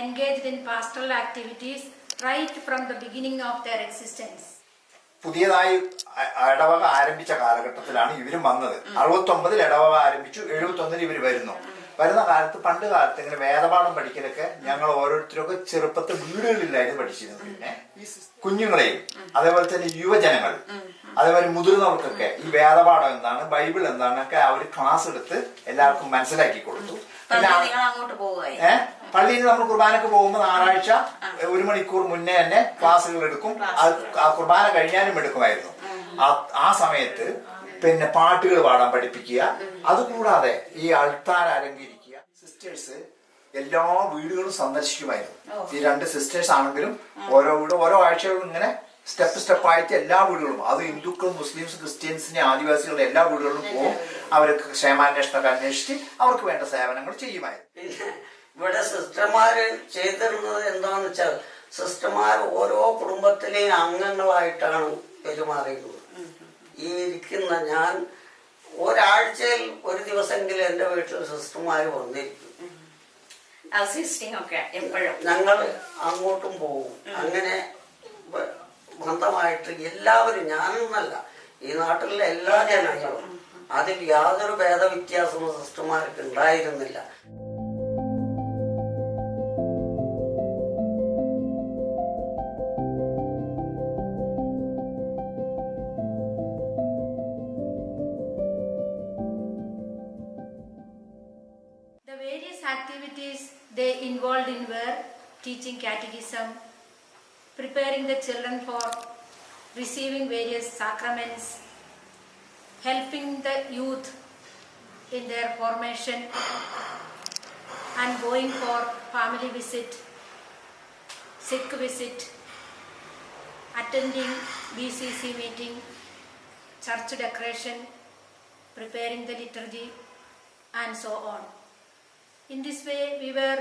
engaged in pastoral activities right from the beginning of their existence. പുതിയതായി ഇടവക ആരംഭിച്ച കാലഘട്ടത്തിലാണ് ഇവരും വന്നത്. 69 ഇടവക ആരംഭിച്ചു, 71 ഇവർ വരുന്ന കാലത്ത്, പണ്ട് കാലത്ത് ഇങ്ങനെ വേദപാഠം പഠിക്കലൊക്കെ ഞങ്ങൾ ഓരോരുത്തരൊക്കെ ചെറുപ്പത്തിൽ വീടുകളിലായിരുന്നു പഠിച്ചിരുന്നത്. പിന്നെ ഈ കുഞ്ഞുങ്ങളെയും അതേപോലെ തന്നെ യുവജനങ്ങൾ അതേപോലെ മുതിർന്നവർക്കൊക്കെ ഈ വേദപാഠം എന്താണ്, ബൈബിൾ എന്താണൊക്കെ അവർ ക്ലാസ് എടുത്ത് എല്ലാവർക്കും മനസ്സിലാക്കി കൊടുത്തു. പള്ളിയിൽ നമ്മൾ കുർബാനക്ക് പോകുമ്പോൾ ഞായറാഴ്ച 1 മണിക്കൂർ മുന്നേ തന്നെ ക്ലാസ്സുകൾ എടുക്കും. കുർബാന കഴിഞ്ഞാലും എടുക്കുമായിരുന്നു. ആ സമയത്ത് പിന്നെ പാട്ടുകൾ പാടാൻ പഠിപ്പിക്കുക. അതുകൂടാതെ ഈ അൾത്താർ അലങ്കരിക്കുക. സിസ്റ്റേഴ്സ് എല്ലാ വീടുകളും സന്ദർശിക്കുമായിരുന്നു. ഈ 2 സിസ്റ്റേഴ്സ് ആണെങ്കിലും ഓരോ വീടും ഓരോ ആഴ്ചകളും ഇങ്ങനെ സ്റ്റെപ്പായിട്ട് എല്ലാ വീടുകളും, അത് ഹിന്ദുക്കളും മുസ്ലിംസ് ക്രിസ്ത്യൻസിനെ ആദിവാസികളുടെ എല്ലാ വീടുകളിലും പോകും. അവർക്ക് ക്ഷേമാന്വേഷണമൊക്കെ അന്വേഷിച്ച് അവർക്ക് വേണ്ട സേവനങ്ങൾ ചെയ്യുമായിരുന്നു. ഇവിടെ സിസ്റ്റർമാര് ചെയ്തിരുന്നത് എന്താന്ന് വെച്ചാൽ, സിസ്റ്റർമാർ ഓരോ കുടുംബത്തിലെയും അംഗങ്ങളായിട്ടാണ് പെരുമാറിയിരുന്നത്. ഈ ഇരിക്കുന്ന ഞാൻ ഒരാഴ്ചയിൽ ഒരു ദിവസമെങ്കിലും എന്റെ വീട്ടിൽ സിസ്റ്റർമാര് വന്നിരിക്കും. ഞങ്ങൾ അങ്ങോട്ടും പോകും. അങ്ങനെ ബന്ധമായിട്ട് എല്ലാവരും, ഞാനൊന്നല്ല, ഈ നാട്ടിലെ എല്ലാ ജനങ്ങളും, അതിൽ യാതൊരു ഭേദവ്യത്യാസവും സിസ്റ്റർമാർക്ക് ഉണ്ടായിരുന്നില്ല. The various activities they involved in were teaching catechism, preparing the children for receiving various sacraments, helping the youth in their formation, and going for family visit, sick visit, attending BCC meeting, church decoration, preparing the liturgy, and so on. In this way, we were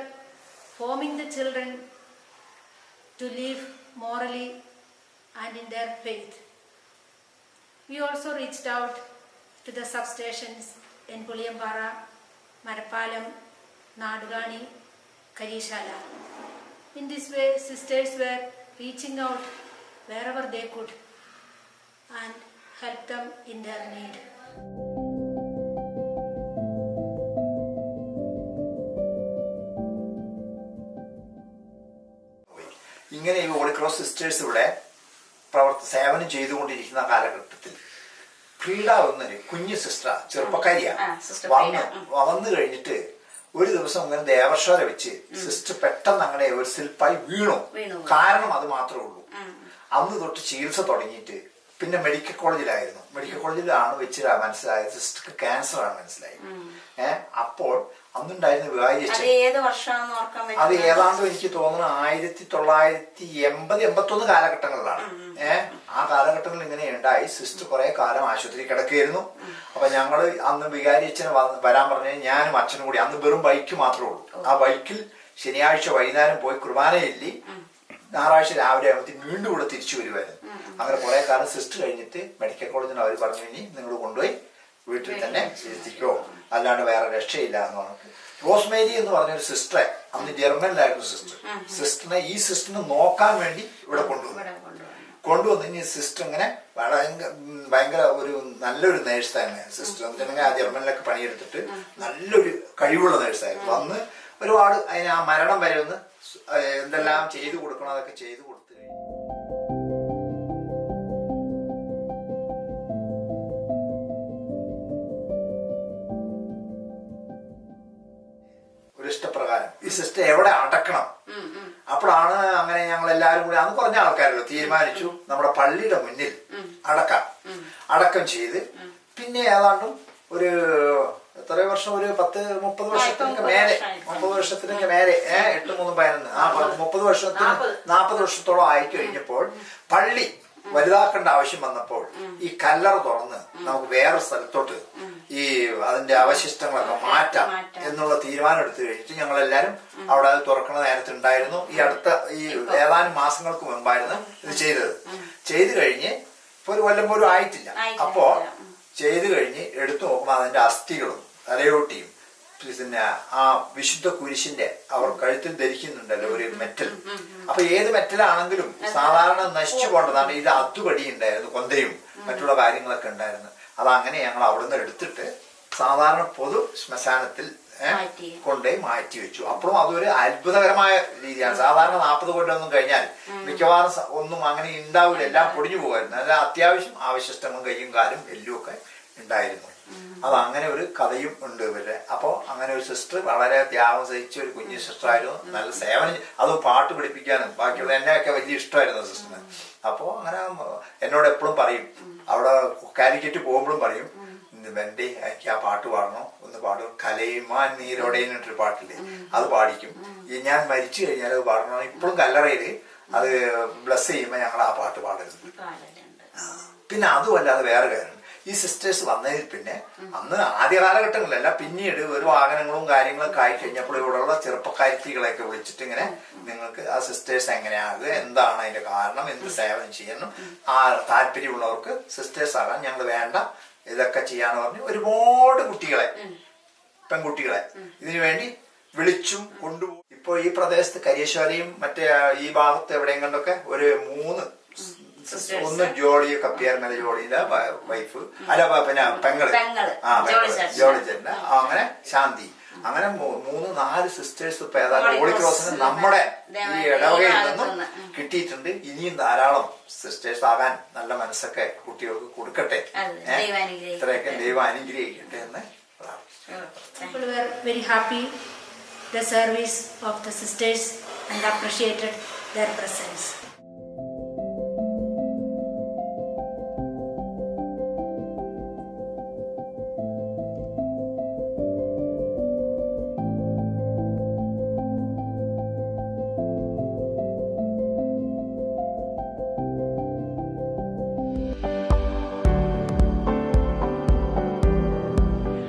forming the children to live morally and in their faith. We also reached out to the substations in Puliyambara, Marappalam, Nadugani, Karishala. In this way, sisters were reaching out wherever they could and help them in their need. ഇങ്ങനെ ഈ holy cross sisters ഇവിടെ സേവനം ചെയ്തുകൊണ്ടിരിക്കുന്ന കാലഘട്ടത്തിൽ പ്രീഡ എന്നൊരു കുഞ്ഞു sister, ചെറുപ്പക്കാരിയാണ്, വന്നു കഴിഞ്ഞിട്ട് ഒരു ദിവസം ഇങ്ങനെ ദേവർഷോല വെച്ച് സിസ്റ്റർ പെട്ടെന്ന് അങ്ങനെ ഒരു സ്ലിപ്പായി വീണു. കാരണം അത് മാത്രമേ ഉള്ളൂ. അന്ന് തൊട്ട് ചികിത്സ തുടങ്ങിയിട്ട് പിന്നെ മെഡിക്കൽ കോളേജിലായിരുന്നു. മെഡിക്കൽ കോളേജിലാണ് വെച്ച് മനസ്സിലായത് സിസ്റ്റർക്ക് ക്യാൻസർ ആണ് മനസ്സിലായത്. അപ്പോൾ അന്നുണ്ടായിരുന്ന വിവാഹിച്ച അത് ഏതാണ്ട് എനിക്ക് തോന്നുന്നു 1980-81 കാലഘട്ടങ്ങളിലാണ്. ആ കാലഘട്ടങ്ങളിൽ ഇങ്ങനെ ഉണ്ടായി. സിസ്റ്റർ കുറെ കാലം ആശുപത്രി കിടക്കുകയായിരുന്നു. അപ്പൊ ഞങ്ങള് അന്ന് വികാരിയച്ഛന് വരാൻ പറഞ്ഞു. ഞാനും അച്ഛനും കൂടി, അന്ന് വെറും ബൈക്ക് മാത്രമേ ഉള്ളൂ. ആ ബൈക്കിൽ ശനിയാഴ്ച വൈകുന്നേരം പോയി കുർബാനയില്ലി ഞായറാഴ്ച രാവിലെ ആകുമ്പോഴത്തേക്ക് വീണ്ടും ഇവിടെ തിരിച്ചു വരുമായിരുന്നു. അങ്ങനെ കുറെ കാലം സിസ്റ്റർ കഴിഞ്ഞിട്ട് മെഡിക്കൽ കോളേജിന് അവർ പറഞ്ഞു, ഇനി നിങ്ങൾ കൊണ്ടുപോയി വീട്ടിൽ തന്നെ എത്തിക്കോ, അല്ലാണ്ട് വേറെ രക്ഷയില്ല എന്ന് പറഞ്ഞു. റോസ്മേരി എന്ന് പറഞ്ഞൊരു സിസ്റ്ററെ, അന്ന് ജർമ്മനിലായിരുന്നു സിസ്റ്ററിനെ ഈ സിസ്റ്ററിനെ നോക്കാൻ വേണ്ടി ഇവിടെ കൊണ്ടുവന്ന് ഇനി സിസ്റ്റർ ഇങ്ങനെ ഭയങ്കര ഒരു നല്ലൊരു നേഴ്സായിരുന്നു സിസ്റ്റർ. എന്നിട്ടുണ്ടെങ്കിൽ ആ ജർമ്മനിലൊക്കെ പണിയെടുത്തിട്ട് നല്ലൊരു കഴിവുള്ള നേഴ്സായിരുന്നു. അന്ന് ഒരുപാട് അതിന് ആ മരണം വരെ ഒന്ന് എന്തെല്ലാം ചെയ്തു കൊടുക്കണം അതൊക്കെ ചെയ്തു കൊടുത്തു കഴിഞ്ഞു. ഒരു ഇഷ്ടപ്രകാരം ഈ സിസ്റ്റർ എവിടെ അടക്കണം, അപ്പോഴാണ് അങ്ങനെ ഞങ്ങൾ എല്ലാവരും കൂടി, അന്ന് കുറഞ്ഞ ആൾക്കാരല്ലോ, തീരുമാനിച്ചു നമ്മുടെ പള്ളിയുടെ മുന്നിൽ അടക്കം ചെയ്ത്. പിന്നെ ഏതാണ്ടും ഒരു എത്ര വർഷം, ഒരു 10-30 വർഷത്തിനൊക്കെ മേലെ, 30 വർഷത്തിനൊക്കെ മേലെ, 8-3-11 40 വർഷത്തോളം ആയി കഴിഞ്ഞപ്പോൾ പള്ളി വലുതാക്കേണ്ട ആവശ്യം വന്നപ്പോൾ ഈ കല്ലറ തുറന്ന് നമുക്ക് വേറെ സ്ഥലത്തോട്ട് ഈ അതിന്റെ അവശിഷ്ടങ്ങളൊക്കെ മാറ്റാം എന്നുള്ള തീരുമാനം എടുത്തു കഴിഞ്ഞിട്ട് ഞങ്ങളെല്ലാരും അവിടെ അത് തുറക്കണ നേരത്തുണ്ടായിരുന്നു. ഈ അടുത്ത ഈ ഏതാനും മാസങ്ങൾക്ക് മുമ്പായിരുന്നു ഇത് ചെയ്ത് കഴിഞ്ഞ് ഇപ്പൊ ഒരു കൊല്ലം പോലും ആയിട്ടില്ല. അപ്പോ ചെയ്ത് കഴിഞ്ഞ് എടുത്തു നോക്കുമ്പോൾ അതിന്റെ അസ്ഥികളും തലയോട്ടിയും പിന്നെ ആ വിശുദ്ധ കുരിശിന്റെ അവർ കഴുത്തിൽ ധരിക്കുന്നുണ്ടല്ലോ ഒരു മെറ്റൽ. അപ്പൊ ഏത് മെറ്റലാണെങ്കിലും സാധാരണ നശിച്ചു പോകേണ്ടതാണ്. ഇത് അതുപടി ഉണ്ടായിരുന്നു, കൊന്തയും മറ്റുള്ള കാര്യങ്ങളൊക്കെ ഉണ്ടായിരുന്നു. അതങ്ങനെ ഞങ്ങൾ അവിടുന്ന് എടുത്തിട്ട് സാധാരണ പൊതു ശ്മശാനത്തിൽ കൊണ്ടുപോയി മാറ്റി വെച്ചു. അപ്പോഴും അതൊരു അത്ഭുതകരമായ രീതിയാണ്. സാധാരണ 40 കൊല്ലമൊന്നും കഴിഞ്ഞാൽ മിക്കവാറും ഒന്നും അങ്ങനെ ഉണ്ടാവില്ല, എല്ലാം പൊടിഞ്ഞു പോകുമായിരുന്നു. അല്ല, അത്യാവശ്യം അവശിഷ്ടങ്ങളും കയ്യും കാലും എല്ലും ഒക്കെ ഉണ്ടായിരുന്നു. അത് അങ്ങനെ ഒരു കഥയും ഉണ്ട് ഇവരുടെ. അപ്പോൾ അങ്ങനെ ഒരു സിസ്റ്റർ വളരെ ത്യാഗം സഹിച്ച ഒരു കുഞ്ഞു സിസ്റ്റർ ആയിരുന്നു. നല്ല സേവനം, അതും പാട്ട് പഠിപ്പിക്കാനും ബാക്കിയുള്ള എന്നെയൊക്കെ വലിയ ഇഷ്ടമായിരുന്നു സിസ്റ്ററിന്. അപ്പോൾ അങ്ങനെ എന്നോട് എപ്പോഴും പറയും, അവിടെ കാലിക്കറ്റ് പോകുമ്പോഴും പറയും, വെണ്ടി എനിക്ക് ആ പാട്ട് പാടണം, ഒന്ന് പാടും. കലയുമാൻ നീരോടേന്നിട്ടൊരു പാട്ടില്ലേ, അത് പാടിക്കും. ഈ ഞാൻ മരിച്ചു കഴിഞ്ഞാൽ അത് പാടണം. ഇപ്പോഴും കല്ലറയില് അത് ബ്ലസ് ചെയ്യുമ്പോൾ ഞങ്ങൾ ആ പാട്ട് പാടരുത്. പിന്നെ അതുമല്ലാതെ വേറെ കാര്യം, ഈ സിസ്റ്റേഴ്സ് വന്നതിൽ പിന്നെ അന്ന് ആദ്യ കാലഘട്ടങ്ങളിലല്ല, പിന്നീട് ഒരു വാഹനങ്ങളും കാര്യങ്ങളൊക്കെ ആയി കഴിഞ്ഞപ്പോൾ ഇവിടെയുള്ള ചെറുപ്പക്കാരികളെയൊക്കെ വിളിച്ചിട്ട് ഇങ്ങനെ നിങ്ങൾക്ക് ആ സിസ്റ്റേഴ്സ് എങ്ങനെയാകുക, എന്താണ് അതിന്റെ കാരണം, എന്ത് സേവനം ചെയ്യണം, ആ താല്പര്യമുള്ളവർക്ക് സിസ്റ്റേഴ്സ് ആകാൻ ഞങ്ങൾ വേണ്ട ഇതൊക്കെ ചെയ്യാന്ന് പറഞ്ഞ് ഒരുപാട് കുട്ടികളെ, പെൺകുട്ടികളെ ഇതിനു വേണ്ടി വിളിച്ചും കൊണ്ടുപോകും. ഇപ്പൊ ഈ പ്രദേശത്ത് കരിയശാലയും മറ്റേ ഈ ഭാഗത്ത് എവിടെയും കണ്ടൊക്കെ ഒരു 3 ഒന്ന് ജോളി കപ്പിയാർമല ജോളിയുടെ വൈഫ്, അല്ല പിന്നെ പെങ്ങള്, ജോളി ചേട്ടന്, അങ്ങനെ ശാന്തി, അങ്ങനെ 3-4 സിസ്റ്റേഴ്സ് ഇപ്പൊ ഏതായാലും ഹോളി ക്രോസിന് നമ്മുടെ ഈ ഇടവകയിൽ നിന്നും കിട്ടിയിട്ടുണ്ട്. ഇനിയും ധാരാളം സിസ്റ്റേഴ്സ് ആകാൻ നല്ല മനസ്സൊക്കെ കുട്ടികൾക്ക് കൊടുക്കട്ടെ, ഇത്രയൊക്കെ ദൈവം അനുഗ്രഹിക്കട്ടെ എന്ന് People were very happy the service of the sisters and appreciated their presence.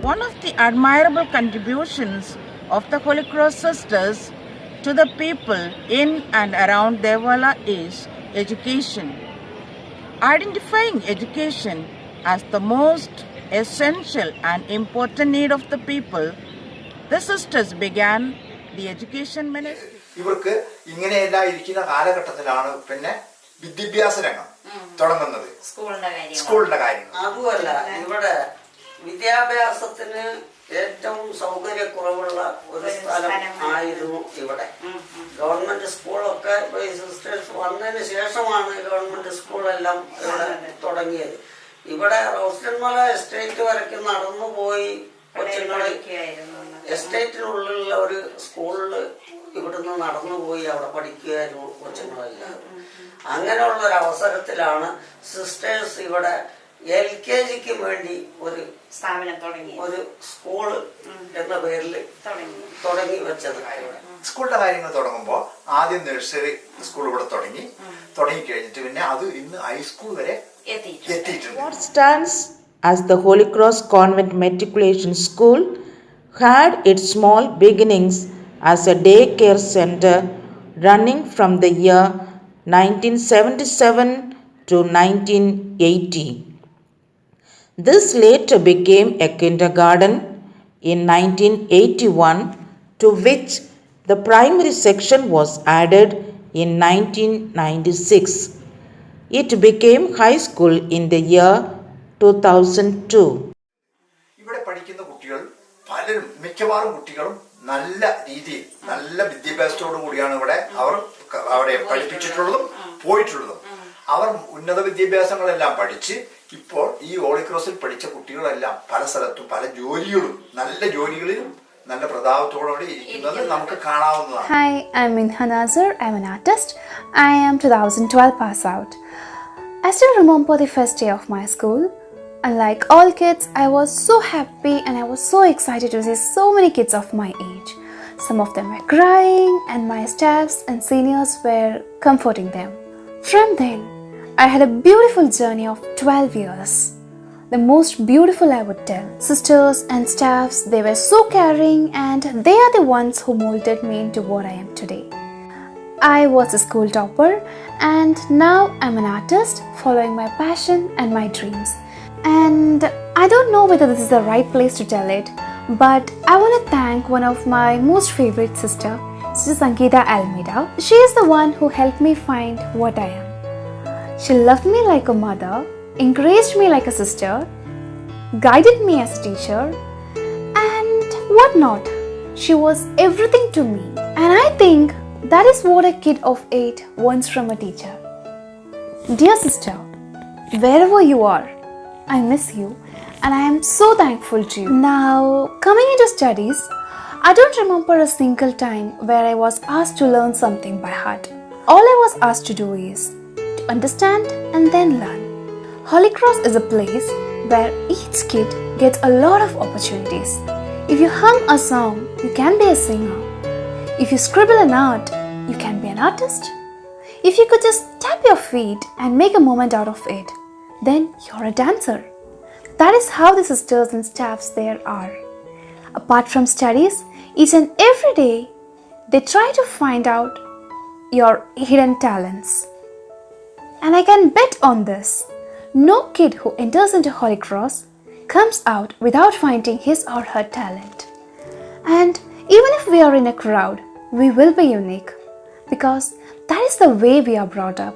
One of the admirable contributions of the Holy Cross Sisters to the people in and around Devala is education. Identifying education as the most essential and important need of the people, the sisters began the education ministry. ഇവർക്ക് ഇങ്ങനെയെല്ലാം ഇരിക്കുന്ന കാലഘട്ടത്തിലാണ് പിന്നെ വിദ്യാഭ്യാസ രംഗം തുടങ്ങുന്നത്, സ്കൂളിന്റെ കാര്യങ്ങൾ. അതുമല്ല, ഇവിടെ വിദ്യാഭ്യാസത്തിന് ഏറ്റവും സൗകര്യക്കുറവുള്ള ഒരു സ്ഥലം ആയിരുന്നു ഇവിടെ. ഗവൺമെന്റ് സ്കൂളൊക്കെ സിസ്റ്റേഴ്സ് വന്നതിന് ശേഷമാണ് ഗവൺമെന്റ് സ്കൂളെല്ലാം ഇവിടെ തുടങ്ങിയത്. ഇവിടെ റോസ്റ്റൻമല എസ്റ്റേറ്റ് വരയ്ക്ക് നടന്നുപോയി കൊച്ചുങ്ങള് എസ്റ്റേറ്റിനുള്ളിലുള്ള ഒരു സ്കൂളില് ഇവിടുന്ന് നടന്നുപോയി അവിടെ പഠിക്കുകയായിരുന്നു കൊച്ചുങ്ങളെല്ലാം. അങ്ങനെയുള്ള ഒരു അവസരത്തിലാണ് സിസ്റ്റേഴ്സ് ഇവിടെ LKGക്ക് വേണ്ടി ഒരു സ്ഥാപനം തുടങ്ങി, ഒരു സ്കൂള് എന്ന പേരിൽ തുടങ്ങി വെച്ചത്. സ്കൂളിന്റെ കാര്യങ്ങൾ തുടങ്ങുമ്പോൾ ആദ്യം നഴ്സറി സ്കൂൾ ഇവിടെ തുടങ്ങിക്കഴിഞ്ഞിട്ട് പിന്നെ അത് ഇന്ന് ഹൈസ്കൂൾ വരെ എത്തിയിട്ടുണ്ട്. What stands as the Holy Cross Convent Matriculation School had its small beginnings as a daycare center running from the year 1977 to 1980. This later became a kindergarten in 1981, to which the primary section was added in 1996. It became high school in the year 2002. ഇവിടെ പഠിക്കുന്ന കുട്ടികൾ പലരും, മിക്കവാറും കുട്ടികളും നല്ല രീതിയിൽ നല്ല വിദ്യാഭ്യാസത്തോടു കൂടിയാണ് അവരെ പഠിപ്പിച്ചിട്ടുള്ളതും പോയിട്ടുള്ളതും. അവർ ഉന്നത വിദ്യാഭ്യാസങ്ങളെല്ലാം പഠിച്ച് ഇപ്പോൾ ഈ ഹോളി ക്രോസിൽ പഠിച്ച കുട്ടികളെല്ലാം പല സ്ഥലത്തും പല ജോലികളും നല്ല ജോലികളിലും നല്ല പ്രതാപത്തോടെ ഇരിക്കുന്നത് നമുക്ക് കാണാവുന്നതാണ്. Hi, I'm Minha Nazar. I'm an artist. I am 2012 pass out. I still remember the first day of my school. Unlike all kids, I was so happy and I was so excited to see so many kids of my age. Some of them were crying and my staffs and seniors were comforting them. From then, I had a beautiful journey of 12 years. The most beautiful, I would tell. Sisters and staffs, they were so caring and they are the ones who molded me into what I am today. I was a school topper and now I'm an artist following my passion and my dreams. And I don't know whether this is the right place to tell it, But I want to thank one of my most favorite sister, Sister Sangeeta Almeida. She is the one who helped me find what I am. She loved me like a mother, encouraged me like a sister, guided me as a teacher, and whatnot. She was everything to me. And I think that is what a kid of 8 wants from a teacher. Dear sister, wherever you are, I miss you and I am so thankful to you. Now, coming into studies, I don't remember a single time where I was asked to learn something by heart. All I was asked to do is to understand and then learn. Holy Cross is a place where each kid gets a lot of opportunities. If you hum a song, you can be a singer. If you scribble an art, you can be an artist. If you could just tap your feet and make a moment out of it, then you're a dancer. That is how the sisters and staffs there are. Apart from studies, each and every day, they try to find out your hidden talents. And I can bet on this. No kid who enters into Holy Cross comes out without finding his or her talent. And even if we are in a crowd, we will be unique because that is the way we are brought up.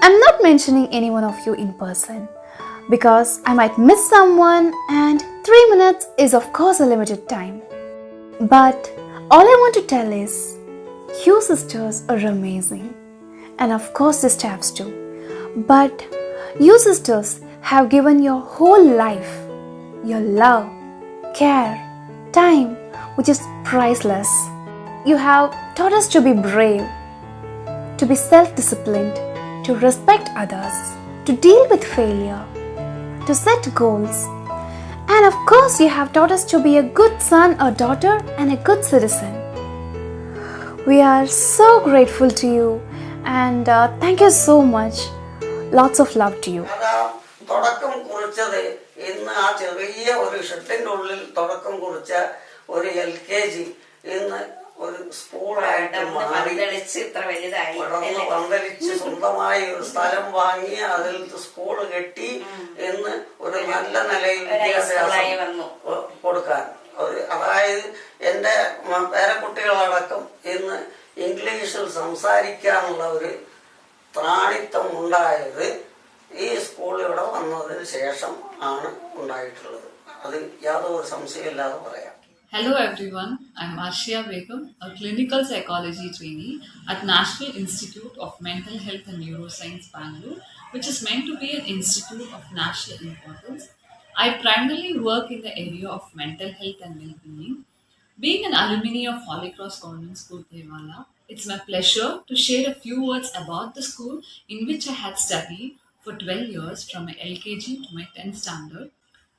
I'm not mentioning any one of you in person because I might miss someone and 3 minutes is of course a limited time. But all I want to tell is, you sisters are amazing, and of course the staffs too. But you sisters have given your whole life, your love, care, time, which is priceless. You have taught us to be brave, to be self-disciplined, to respect others, to deal with failure, to set goals. And of course, you have taught us to be a good son or daughter and a good citizen. We are so grateful to you and thank you so much. Lots of love to you. തുടക്കം കുറിച്ചത് ഇന്ന് ആ ചെറിയ ഒരു ഷെഡിന്റെ ഉള്ളിൽ തുടക്കം കുറിച്ച ഒരു LKG ഇന്ന് ഒരു സ്കൂളായിട്ട് മാറി വളർന്ന് പന്തലിച്ച് സ്വന്തമായി ഒരു സ്ഥലം വാങ്ങി അതിൽ സ്കൂൾ കെട്ടി ഇന്ന് ഒരു നല്ല നിലയിൽ വിദ്യാഭ്യാസം കൊടുക്കാൻ അതായത് എൻ്റെ പേരക്കുട്ടികളടക്കം ഇന്ന് ഇംഗ്ലീഷിൽ സംസാരിക്കാനുള്ള ഒരു ത്രാണിത്വം ഉണ്ടായത് ഈ സ്കൂൾ ഇവിടെ വന്നതിന് ശേഷം ആണ് ഉണ്ടായിട്ടുള്ളത്. അത് യാതൊരു സംശയമില്ലാതെ പറയാം. Hello everyone, I'm Arshia Begum, a clinical psychology trainee at National Institute of Mental Health and Neuroscience, Bangalore, which is meant to be an institute of national importance. I primarily work in the area of mental health and well-being. Being an alumni of Holy Cross Convent School, Devala, it's my pleasure to share a few words about the school in which I had studied for 12 years from my LKG to my 10th standard.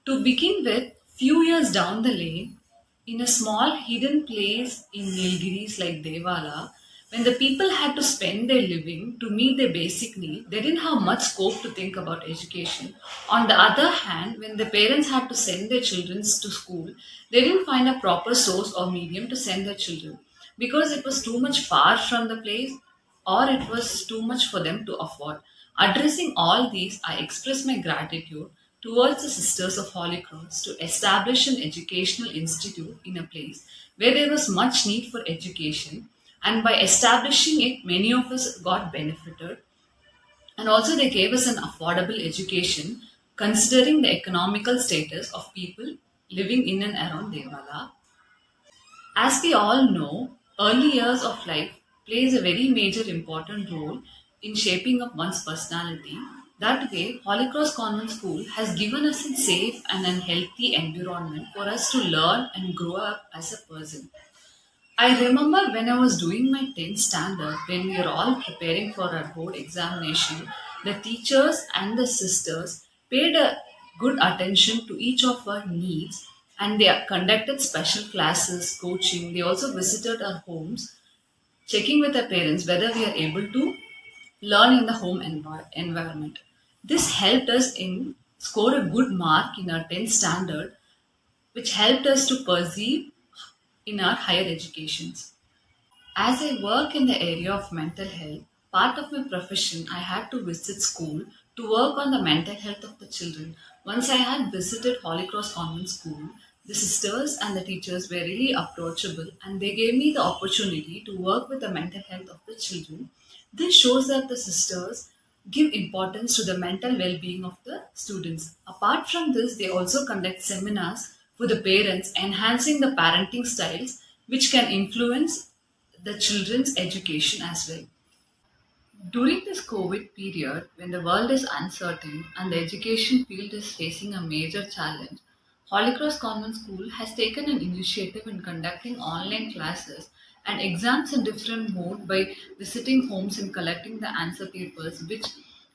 To begin with, few years down the lane, in a small hidden place in Nilgiris like Devala, when the people had to spend their living to meet their basic need, they didn't have much scope to think about education. On the other hand, when the parents had to send their children to school, they didn't find a proper source or medium to send their children because it was too much far from the place or it was too much for them to afford. Addressing all these, I express my gratitude towards the Sisters of Holy Cross to establish an educational institute in a place where there was much need for education, and by establishing it, many of us got benefited, and also they gave us an affordable education considering the economical status of people living in and around Devala. As we all know, early years of life plays a very major important role in shaping up one's personality. That way, Holy Cross Convent School has given us a safe and a healthy environment for us to learn and grow up as a person. I remember when I was doing my 10th standard, when we were all preparing for our board examination, the teachers and the sisters paid a good attention to each of our needs and they conducted special classes, coaching. They also visited our homes, checking with our parents whether we are able to learn in the home environment. This helped us in score a good mark in our 10th standard, which helped us to perceive in our higher educations. As I work in the area of mental health, part of my profession, I had to visit school to work on the mental health of the children. Once I had visited Holy Cross Convent School, The sisters and the teachers were really approachable and they gave me the opportunity to work with the mental health of the children. This shows that the sisters give importance to the mental well being of the students. Apart from this, they also conduct seminars for the parents, enhancing the parenting styles which can influence the children's education as well. During this COVID period, when the world is uncertain and the education field is facing a major challenge, Holy Cross Convent School has taken an initiative in conducting online classes and exams in different mode by visiting homes and collecting the answer papers, which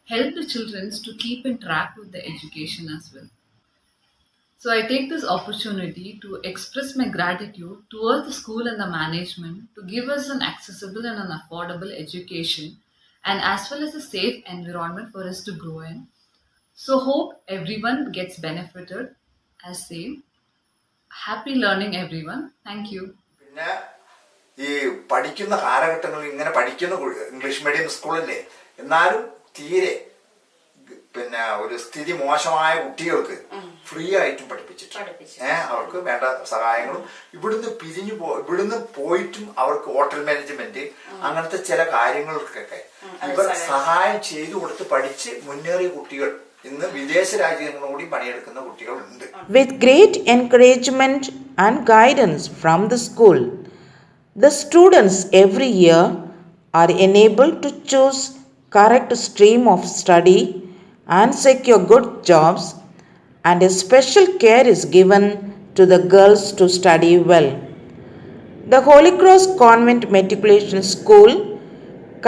help the children to keep in track with the education as well. So I take this opportunity to express my gratitude towards the school and the management to give us an accessible and an affordable education and as well as a safe environment for us to grow in. So hope everyone gets benefited as same. Happy learning everyone. Thank you. പിന്നെ ഈ പഠിക്കുന്ന കാലഘട്ടങ്ങളിൽ ഇങ്ങനെ പഠിക്കുന്ന English medium സ്കൂളല്ലേ, എന്നാലും തീരെ പിന്നെ ഒരു സ്ഥിതി മോശമായ കുട്ടികൾക്ക് ഫ്രീ ആയിട്ടും പഠിപ്പിച്ചിട്ടുണ്ട്. അവർക്ക് വേണ്ട സഹായങ്ങളും ഇവിടുന്ന് പോയിട്ടും അവർക്ക് ഹോട്ടൽ മാനേജ്മെന്റ് അങ്ങനത്തെ ചില കാര്യങ്ങൾക്കൊക്കെ ഇവർ സഹായം ചെയ്തു കൊടുത്ത് പഠിച്ച് മുന്നേറിയ കുട്ടികൾ ഇന്ന് വിദേശ രാജ്യങ്ങളിൽ കൂടി പണിയെടുക്കുന്ന കുട്ടികളുണ്ട്. With great encouragement and guidance from the school, the students every year are enabled to choose correct stream of study and secure good jobs, and a special care is given to the girls to study well. The Holy Cross Convent Matriculation School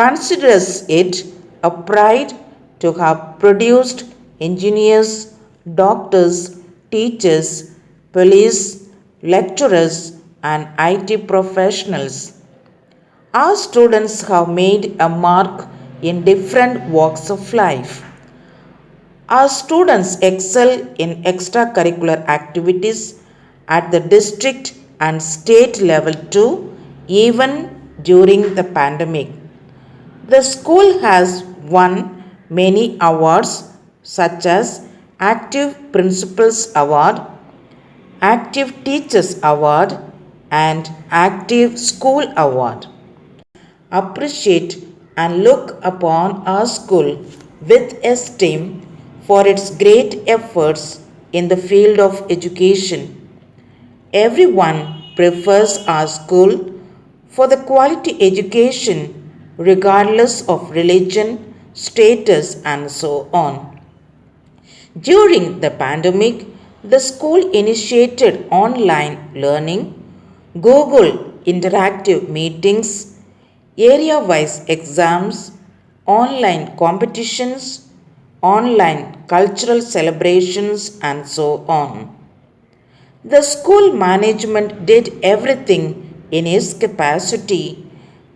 considers it a pride to have produced engineers, doctors, teachers, police, lecturers, and IT professionals. Our students have made a mark in different walks of life. Our students excel in extracurricular activities at the district and state level too, even during the pandemic. The school has won many awards such as Active Principals Award, Active Teachers Award, and Active School Award. Appreciate and look upon our school with esteem for its great efforts in the field of education. Everyone prefers our school for the quality education regardless of religion, status, and so on. During the pandemic, the school initiated online learning, Google interactive meetings, area-wise exams, online competitions, online cultural celebrations, and so on. The school management did everything in its capacity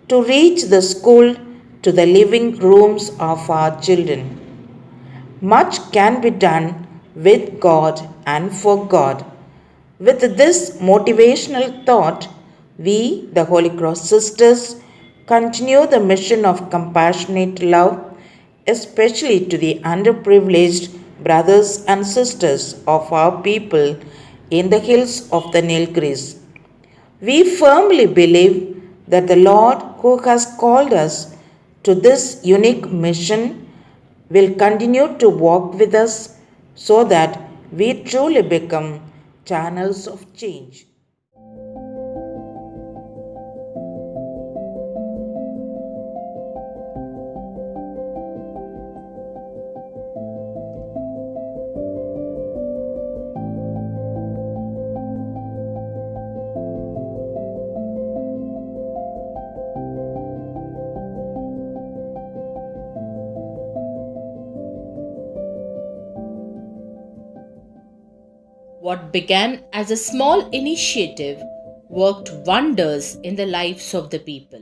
to reach the school to the living rooms of our children. Much can be done with God and for God. With this motivational thought, we, the Holy Cross Sisters, continue the mission of compassionate love, especially to the underprivileged brothers and sisters of our people in the hills of the Nilgiris. We firmly believe that the Lord who has called us to this unique mission will continue to walk with us so that we truly become channels of change. What began as a small initiative worked wonders in the lives of the people.